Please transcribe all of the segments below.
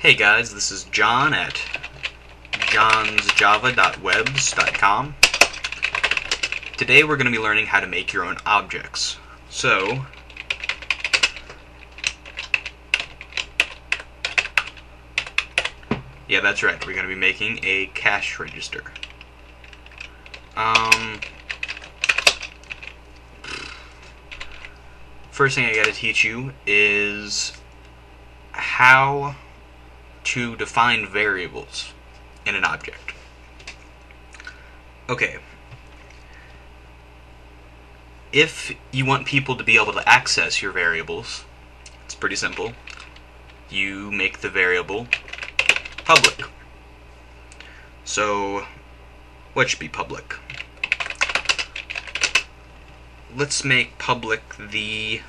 Hey guys, this is John at johnsjava.webs.com. Today we're going to be learning how to make your own objects. So, yeah, that's right, we're going to be making a cash register. First thing I gotta teach you is how to define variables in an object. Okay. If you want people to be able to access your variables, it's pretty simple. You make the variable public. So, what should be public? Let's make public the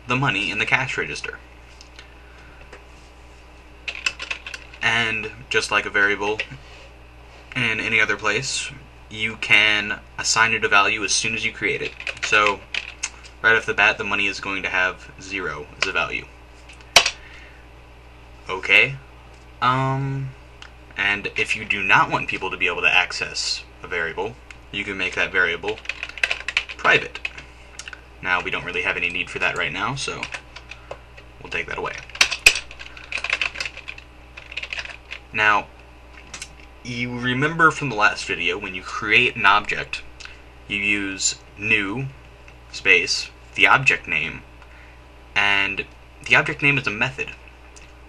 money in the cash register. And just like a variable in any other place, you can assign it a value as soon as you create it. So right off the bat, the money is going to have 0 as a value. Okay. And if you do not want people to be able to access a variable, you can make that variable private. Now, we don't really have any need for that right now, so we'll take that away. Now, you remember from the last video, when you create an object, you use new space the object name, and the object name is a method.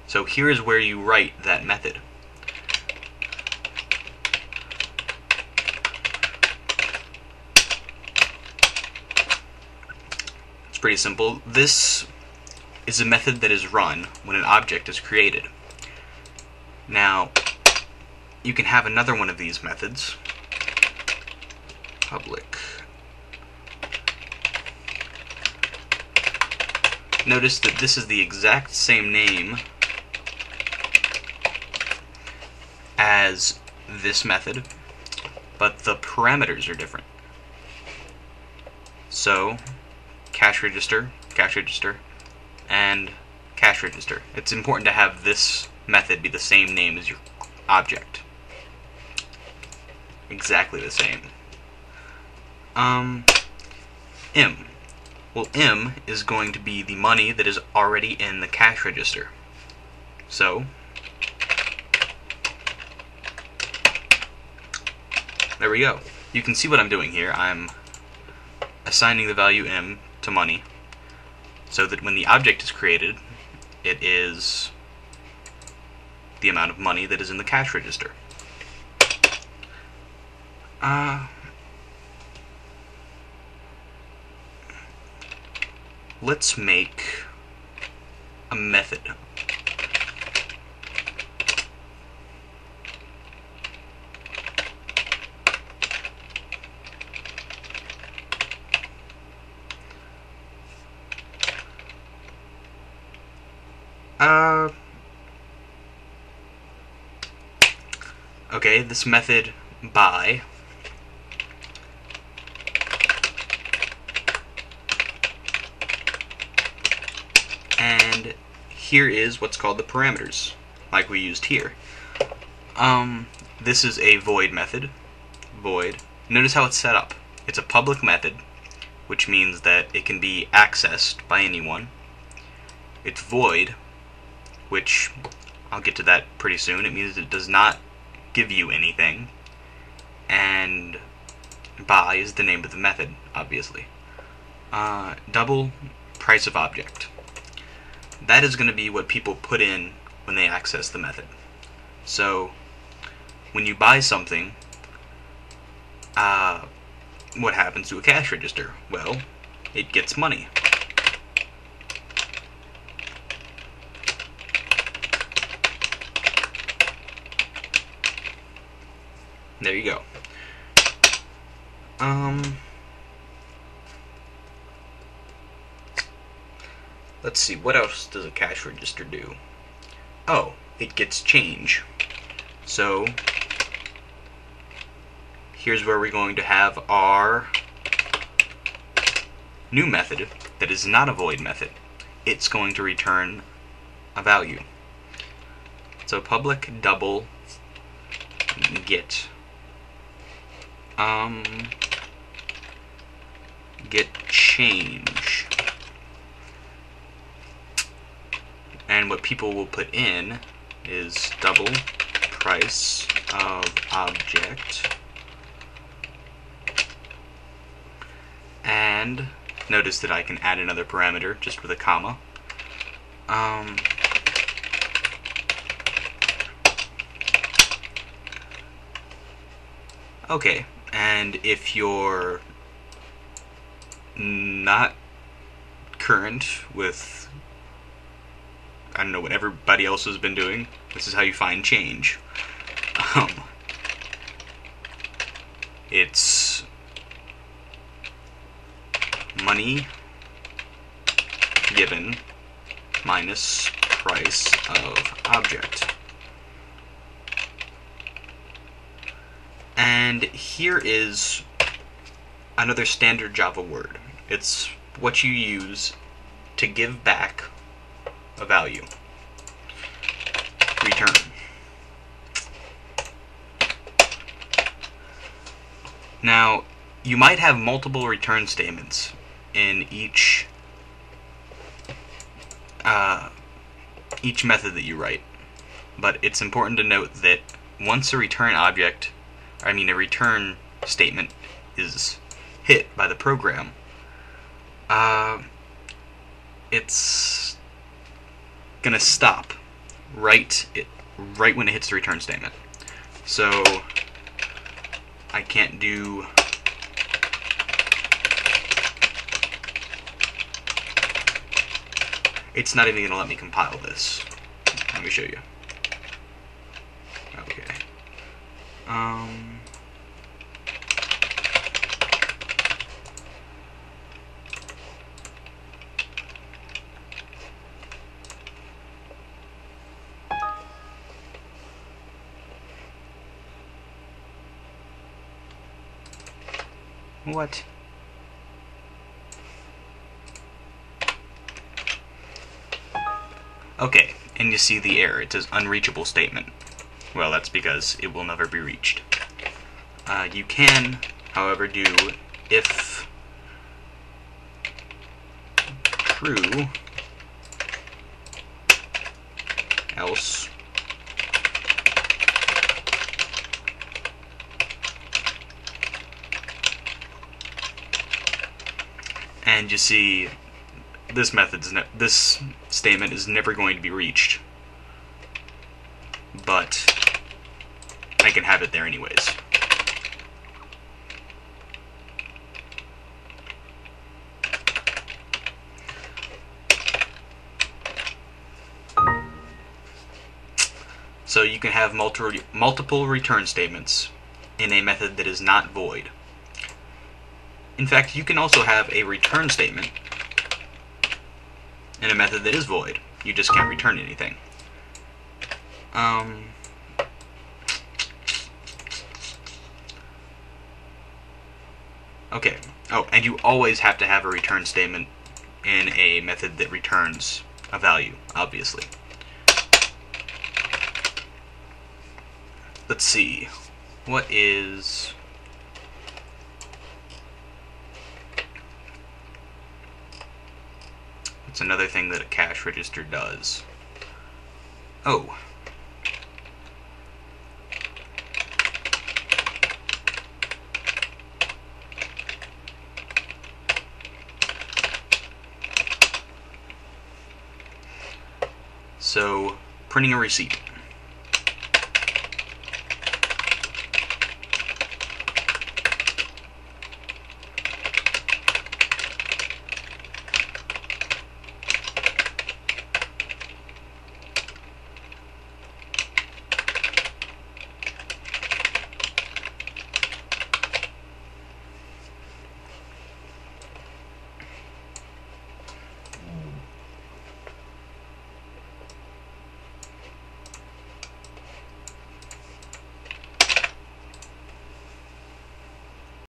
So here is where you write that method. It's pretty simple. This is a method that is run when an object is created. Now, you can have another one of these methods, public. Notice that this is the exact same name as this method, but the parameters are different. So, cash register, and cash register. It's important to have this method be the same name as your object. Exactly the same. M. Well, M is going to be the money that is already in the cash register. So, there we go. You can see what I'm doing here. I'm assigning the value M to money, so that when the object is created, it is the amount of money that is in the cash register. Let's make a method. Okay, this method buy and here is what's called the parameters, like we used here. This is a void method. Void. Notice how it's set up. It's a public method, which means that it can be accessed by anyone. It's void, which I'll get to that pretty soon. It means it does not give you anything. And buy is the name of the method, obviously. Double price of object. That is going to be what people put in when they access the method. So, when you buy something, what happens to a cash register? Well, it gets money. There you go. Let's see, what else does a cash register do? Oh, it gets change. So, here's where we're going to have our new method that is not a void method, it's going to return a value. So public double get get change, and what people will put in is double price of object, and notice that I can add another parameter just with a comma. Okay, and if you're not current with, I don't know, what everybody else has been doing, this is how you find change. It's money given minus price of object. And here is another standard Java word. It's what you use to give back a value. Return. Now, you might have multiple return statements in each method that you write, but it's important to note that once a return statement is hit by the program, it's gonna stop right when it hits the return statement. So I can't do it's not even gonna let me compile this. Let me show you. Okay. What? Okay, and you see the error. It says unreachable statement. Well, that's because it will never be reached. You can, however, do if true, else and you see this this statement is never going to be reached, but I can have it there anyways. So you can have multiple return statements in a method that is not void. In fact, you can also have a return statement in a method that is void. You just can't return anything. Okay. Oh, and you always have to have a return statement in a method that returns a value, obviously. Let's see. What's another thing that a cache register does? Oh. So, printing a receipt.